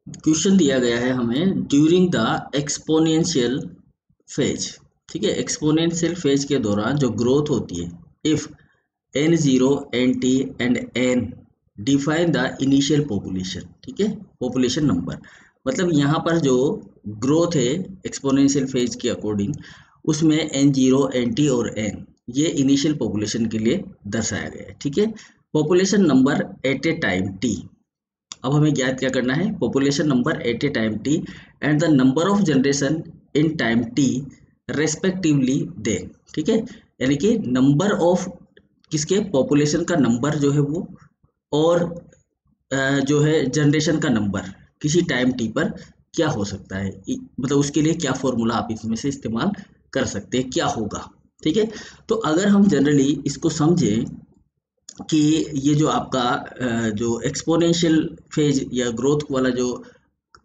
Question दिया गया है हमें ड्यूरिंग द एक्सपोनेंशियल फेज। ठीक है, एक्सपोनेंशियल फेज के दौरान जो ग्रोथ होती है, if n0 nt and n define the initial population. ठीक है, पॉपुलेशन नंबर, मतलब यहाँ पर जो ग्रोथ है एक्सपोनेंशियल फेज के अकॉर्डिंग, उसमें n0 nt और n ये इनिशियल पॉपुलेशन के लिए दर्शाया गया है। ठीक है, population number at a time t। अब हमें ज्ञात क्या करना है, population number at a time T and the number of generation in time T respectively दे। ठीक है, यानी कि नंबर ऑफ किसके, पॉपुलेशन का नंबर जो है वो, और जो है जनरेशन का नंबर किसी टाइम टी पर क्या हो सकता है, मतलब उसके लिए क्या फॉर्मूला आप इसमें से इस्तेमाल कर सकते हैं, क्या होगा। ठीक है, तो अगर हम जनरली इसको समझें कि ये जो आपका जो एक्सपोनेंशियल फेज या ग्रोथ वाला जो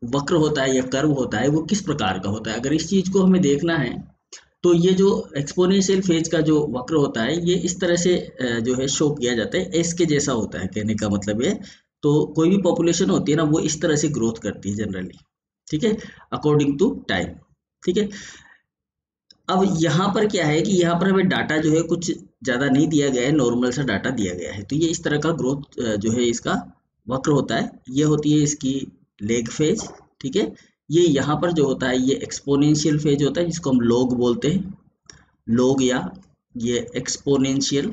वक्र होता है या कर्व होता है, वो किस प्रकार का होता है, अगर इस चीज को हमें देखना है तो ये जो एक्सपोनेंशियल फेज का जो वक्र होता है ये इस तरह से जो है शो किया जाता है, एस के जैसा होता है, कहने का मतलब ये। तो कोई भी पॉपुलेशन होती है ना, वो इस तरह से ग्रोथ करती है जनरली। ठीक है, अकॉर्डिंग टू टाइम। ठीक है, अब यहाँ पर क्या है कि यहाँ पर हमें डाटा जो है कुछ ज़्यादा नहीं दिया गया है, नॉर्मल सा डाटा दिया गया है। तो ये इस तरह का ग्रोथ जो है इसका वक्र होता है, ये होती है इसकी लेग फेज। ठीक है, ये यहाँ पर जो होता है ये एक्सपोनेंशियल फेज होता है, जिसको हम लॉग बोलते हैं, लॉग, या ये एक्सपोनेंशियल,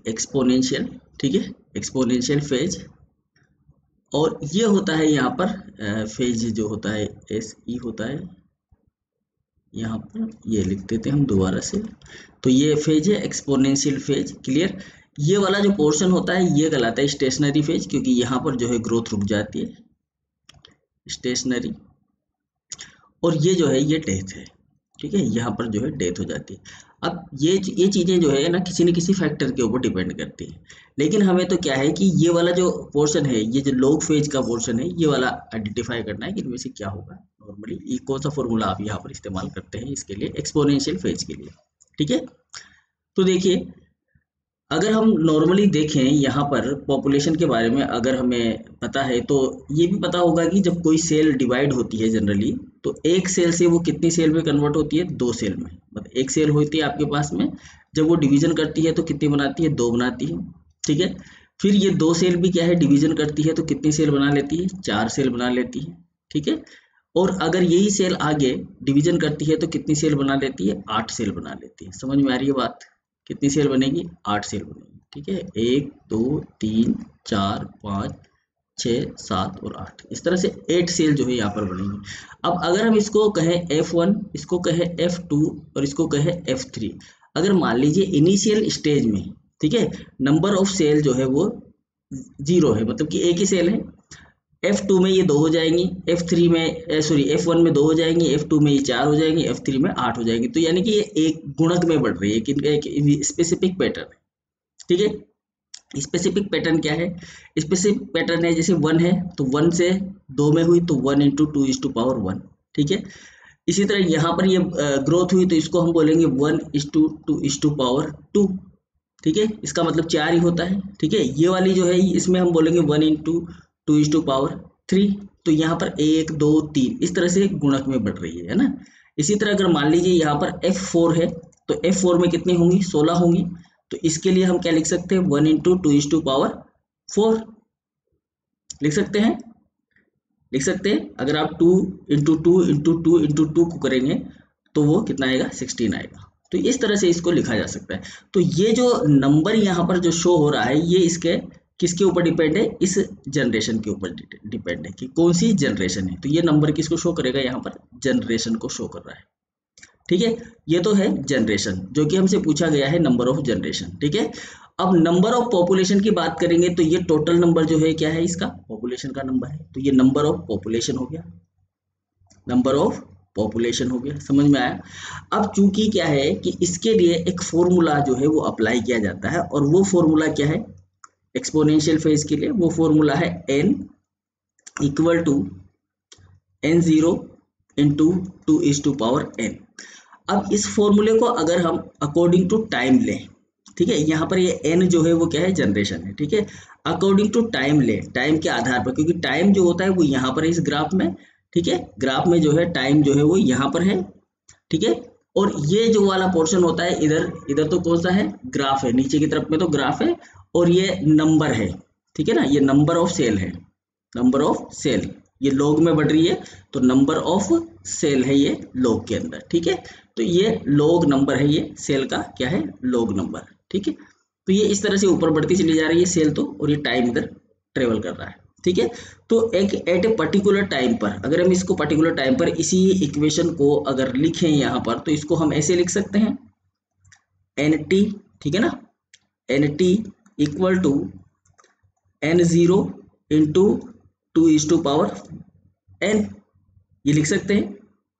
एक्सपोनेंशियल। ठीक है, एक्सपोनेंशियल फेज। और ये होता है यहाँ पर फेज जो होता है एस ई होता है, यहाँ पर ये लिख देते हैं हम दोबारा से। तो ये फेज है एक्सपोनेंशियल फेज, क्लियर। ये वाला जो पोर्शन होता है ये कहलाता है स्टेशनरी फेज, क्योंकि यहाँ पर जो है ग्रोथ रुक जाती है, स्टेशनरी। और ये जो है ये डेथ है। ठीक है, यहाँ पर जो है डेथ हो जाती है। अब ये चीज़ें जो है ना किसी न किसी फैक्टर के ऊपर डिपेंड करती है, लेकिन हमें तो क्या है कि ये वाला जो पोर्शन है, ये जो लॉग फेज का पोर्शन है, ये वाला आइडेंटिफाई करना है कि इनमें से क्या होगा नॉर्मली, ये कौन सा फॉर्मूला आप यहाँ पर इस्तेमाल करते हैं इसके लिए, एक्सपोनेंशियल फेज के लिए। ठीक है, तो देखिए, अगर हम नॉर्मली देखें यहाँ पर पॉपुलेशन के बारे में अगर हमें पता है, तो ये भी पता होगा कि जब कोई सेल डिवाइड होती है जनरली, तो एक सेल से वो कितनी सेल में कन्वर्ट होती है, दो सेल में। मतलब एक सेल होती है आपके पास में, जब वो डिवीजन करती है तो कितनी बनाती है, दो बनाती है। ठीक है, फिर ये दो सेल भी क्या है, डिवीजन करती है तो कितनी सेल बना लेती है, चार सेल बना लेती है। ठीक है, और अगर यही सेल आगे डिवीजन करती है तो कितनी सेल बना लेती है, आठ सेल बना लेती है। समझ में आ रही है बात, कितनी सेल बनेगी, आठ सेल बनेगी। ठीक है, एक दो तीन चार पाँच छः सात और आठ, इस तरह से 8 सेल जो है यहाँ पर बनेंगी। अब अगर हम इसको कहें F1, इसको कहें F2 और इसको कहें F3, अगर मान लीजिए इनिशियल स्टेज में, ठीक है, नंबर ऑफ सेल जो है वो 0 है, मतलब कि एक ही सेल है। F2 में ये 2 हो जाएंगी, F3 में सॉरी F1 में 2 हो जाएंगी, F2 में ये 4 हो जाएंगी, F3 में 8 हो जाएंगी। तो यानी कि ये एक गुणक में बढ़ रही है, इनका एक स्पेसिफिक पैटर्न है। ठीक है, स्पेसिफिक पैटर्न क्या है, स्पेसिफिक पैटर्न है जैसे 1 है तो 1 से 2 में हुई तो 1 × 2 = पावर 1। ठीक है, इसी तरह यहाँ पर ये ग्रोथ हुई तो इसको हम बोलेंगे 1 × 2 = पावर 2। ठीक है, इसका मतलब 4 ही होता है। ठीक है, ये वाली जो है इसमें हम बोलेंगे 1 × 2 = पावर 3। तो यहाँ पर 1 2 3 इस तरह से गुणक में बढ़ रही है ना। इसी तरह अगर मान लीजिए यहाँ पर F4 है तो F4 में कितनी होंगी, 16 होंगी। तो इसके लिए हम क्या लिख सकते हैं, 1 × 2 = पावर 4 लिख सकते हैं, लिख सकते हैं। अगर आप 2 × 2 × 2 × 2 को करेंगे तो वो कितना आएगा, 16 आएगा। तो इस तरह से इसको लिखा जा सकता है। तो ये जो नंबर यहाँ पर जो शो हो रहा है ये इसके किसके ऊपर डिपेंड है, इस जनरेशन के ऊपर डिपेंड है कि कौन सी जनरेशन है। तो ये नंबर किसको शो करेगा, यहाँ पर जनरेशन को शो कर रहा है। ठीक है, ये तो है जनरेशन जो कि हमसे पूछा गया है, नंबर ऑफ जनरेशन। ठीक है, अब नंबर ऑफ पॉपुलेशन की बात करेंगे तो ये टोटल नंबर जो है क्या है, इसका पॉपुलेशन का नंबर है। तो ये नंबर ऑफ पॉपुलेशन हो गया, नंबर ऑफ पॉपुलेशन हो गया, समझ में आया। अब चूंकि क्या है कि इसके लिए एक फॉर्मूला जो है वो अप्लाई किया जाता है, और वो फॉर्मूला क्या है एक्सपोनेंशियल फेज के लिए, वो फॉर्मूला है n = n0 × 2 = पावर n। अब इस फॉर्मूले को अगर हम अकॉर्डिंग टू टाइम लें, ठीक है। यहाँ पर ये n जो है वो क्या है, जनरेशन है, ठीक है। अकॉर्डिंग टू टाइम ले, टाइम के आधार पर, क्योंकि टाइम जो होता है वो यहाँ पर है इस ग्राफ में, ठीक है। ग्राफ में जो है टाइम जो है वो यहाँ पर है, ठीक है। और ये जो वाला पोर्शन होता है इधर, इधर तो कौन सा है, ग्राफ है, नीचे की तरफ में तो ग्राफ है, और ये नंबर है, ठीक है ना, ये नंबर ऑफ सेल है, नंबर ऑफ सेल, ये लॉग में बढ़ रही है तो नंबर ऑफ सेल है ये लॉग के अंदर, ठीक है। तो ये लॉग नंबर है, ये सेल का क्या है, लॉग नंबर, ठीक है। तो ये इस तरह से ऊपर बढ़ती चली जा रही है सेल तो, और ये टाइम इधर ट्रेवल कर रहा है, ठीक है। तो एक एट ए पर्टिकुलर टाइम पर, अगर हम इसको पर्टिकुलर टाइम पर इसी इक्वेशन को अगर लिखें यहाँ पर, तो इसको हम ऐसे लिख सकते हैं एन टी, ठीक है ना, N T equal to n0 into two power n, ये लिख सकते हैं।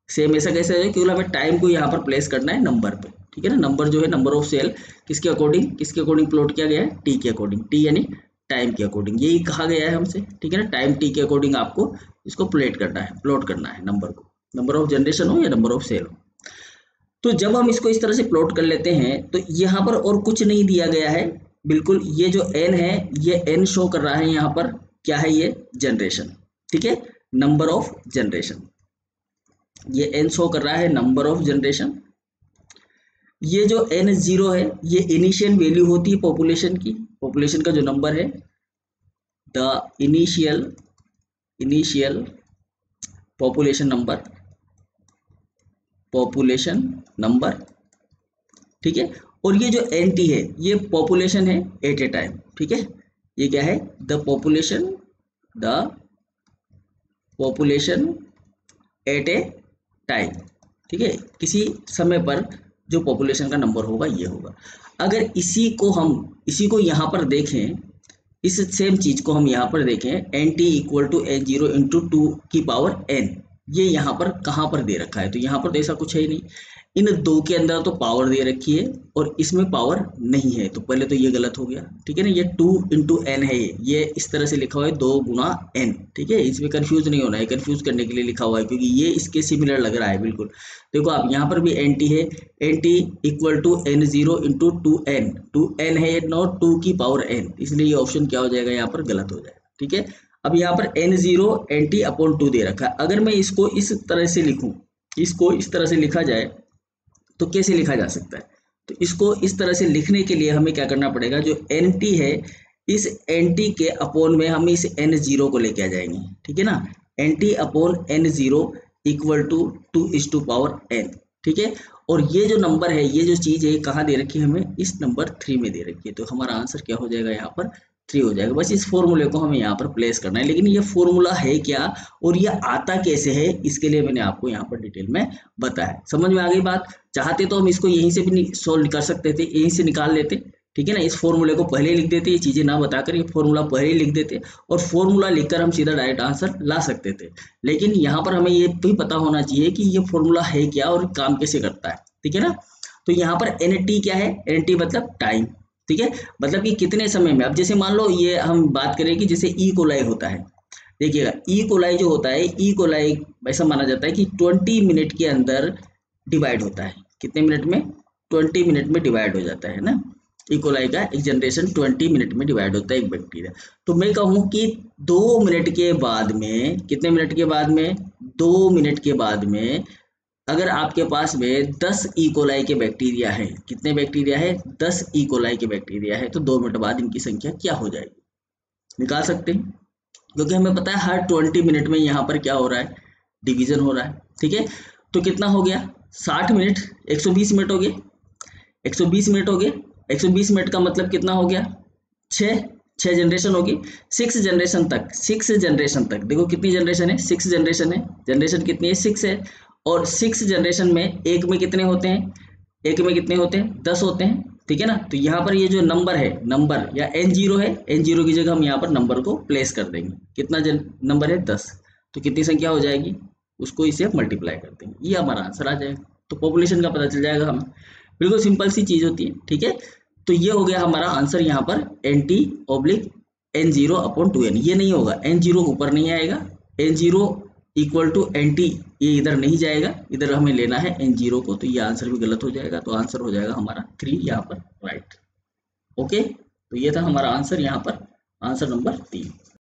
सेम ऐसा कैसे है, केवल हमें टाइम को यहाँ पर प्लेस करना है नंबर पे, ठीक है ना। नंबर जो है, नंबर ऑफ सेल किसके अकॉर्डिंग प्लॉट किया गया है, टी के अकॉर्डिंग, टी यानी टाइम के अकॉर्डिंग, यही कहा गया है हमसे, ठीक है ना। टाइम टी के अकॉर्डिंग आपको इसको प्लॉट करना है नंबर को, नंबर ऑफ जनरेशन हो या नंबर ऑफ सेल हो। तो जब हम इसको इस तरह से प्लॉट कर लेते हैं तो यहाँ पर और कुछ नहीं दिया गया है, बिल्कुल ये जो n है ये n शो कर रहा है यहाँ पर, क्या है ये, जनरेशन, ठीक है, नंबर ऑफ जनरेशन, ये n शो कर रहा है नंबर ऑफ जनरेशन। ये जो n0 है ये इनिशियल वैल्यू होती है पॉपुलेशन की, पॉपुलेशन का जो नंबर है, द इनिशियल पॉपुलेशन नंबर, ठीक है। और ये जो NT है ये पॉपुलेशन है एट ए टाइम, ठीक है। ये क्या है, the population at a time, ठीक है, किसी समय पर जो पॉपुलेशन का नंबर होगा ये होगा। अगर इसी को यहाँ पर देखें, इस सेम चीज को हम यहाँ पर देखें, NT equal to n0 into 2⁻n, ये यहाँ पर कहाँ पर दे रखा है, तो यहाँ पर तो ऐसा कुछ है ही नहीं। इन दो के अंदर तो पावर दे रखी है और इसमें पावर नहीं है, तो पहले तो ये गलत हो गया, ठीक है ना। ये 2 इंटू n है, ये इस तरह से लिखा हुआ है 2 गुना n, ठीक है। इसमें कंफ्यूज नहीं होना है, कंफ्यूज करने के लिए लिखा हुआ है क्योंकि ये इसके सिमिलर लग रहा है बिल्कुल। देखो आप यहाँ पर भी NT है, NT equal to n0 into 2n है, नॉट 2⁻n, इसलिए ये ऑप्शन क्या हो जाएगा, यहाँ पर गलत हो जाएगा, ठीक है। अब यहाँ पर n0 NT/2 दे रखा है। अगर मैं इसको इस तरह से लिखूं, इसको इस तरह से लिखा जाए तो कैसे लिखा जा सकता है, तो इसको इस तरह से लिखने के लिए हमें क्या करना पड़ेगा, जो NT है इस NT के अपोन में हम इस n0 को लेके आ जाएंगे, ठीक है ना। NT/n0 इक्वल टू 2:n, ठीक है। और ये जो नंबर है, ये जो चीज है कहाँ दे रखी है, हमें इस नंबर 3 में दे रखी है, तो हमारा आंसर क्या हो जाएगा, यहाँ पर 3 हो जाएगा। बस इस फॉर्मूले को हमें यहाँ पर प्लेस करना है, लेकिन ये फॉर्मूला है क्या और ये आता कैसे है, इसके लिए मैंने आपको यहाँ पर डिटेल में बताया। समझ में आ गई बात। चाहते तो हम इसको यहीं से भी सोल्व कर सकते थे, यहीं से निकाल लेते, ठीक है ना। इस फॉर्मूले को पहले लिख देते, ये चीजें ना बताकर ये फॉर्मूला पहले लिख देते और फॉर्मूला लिखकर हम सीधा डायरेक्ट आंसर ला सकते थे। लेकिन यहाँ पर हमें ये भी पता होना चाहिए कि ये फॉर्मूला है क्या और काम कैसे करता है, ठीक है ना। तो यहाँ पर NT क्या है, NT मतलब टाइम, ठीक है, मतलब कि कितने समय में। अब जैसे मान लो ये हम बात करें कि जैसे ई कोलाई होता है, देखिएगा ई कोलाई जो होता है, ई कोलाई ऐसा माना जाता है कि 20 मिनट के अंदर डिवाइड होता है। कितने मिनट में, 20 मिनट में डिवाइड हो जाता है ना। ई कोलाई का एक जनरेशन 20 मिनट में डिवाइड होता है, एक बैक्टीरिया। तो मैं कहूँ कि 2 मिनट के बाद में, कितने मिनट के बाद में, 2 मिनट के बाद में अगर आपके पास में 10 ई कोलाई के बैक्टीरिया है, कितने बैक्टीरिया है, 10 ई कोलाई के बैक्टीरिया है, तो 2 मिनट बाद इनकी संख्या क्या हो जाएगी, निकाल सकते हैं। क्योंकि हमें पता है हर 20 मिनट में यहाँ पर क्या हो रहा है, डिवीजन हो रहा है, ठीक है। तो कितना हो गया, 60 मिनट, 120 मिनट हो गए, 120 मिनट हो गए। 120 मिनट का मतलब कितना हो गया, 6 जनरेशन होगी, 6 जनरेशन तक देखो कितनी जनरेशन है, 6 जनरेशन है, जनरेशन कितनी है, 6 है। और 6 जनरेशन में एक में कितने होते हैं, 10 होते हैं, ठीक है ना। तो यहाँ पर ये जो नंबर है, नंबर या n0 है, n0 की जगह हम यहाँ पर नंबर को प्लेस कर देंगे। कितना नंबर है, 10, तो कितनी संख्या हो जाएगी, उसको इसे मल्टीप्लाई कर देंगे, ये हमारा आंसर आ जाएगा। तो पॉपुलेशन का पता चल जाएगा हमें, बिल्कुल सिंपल सी चीज होती है, ठीक है। तो ये हो गया हमारा आंसर यहाँ पर NT/n0/2n। ये नहीं होगा, n0 ऊपर नहीं आएगा, n0 इक्वल टू NT ये इधर नहीं जाएगा, इधर हमें लेना है n0 को, तो ये आंसर भी गलत हो जाएगा। तो आंसर हो जाएगा हमारा 3 यहाँ पर राइट। ओके, तो ये था हमारा आंसर यहाँ पर, आंसर नंबर 3।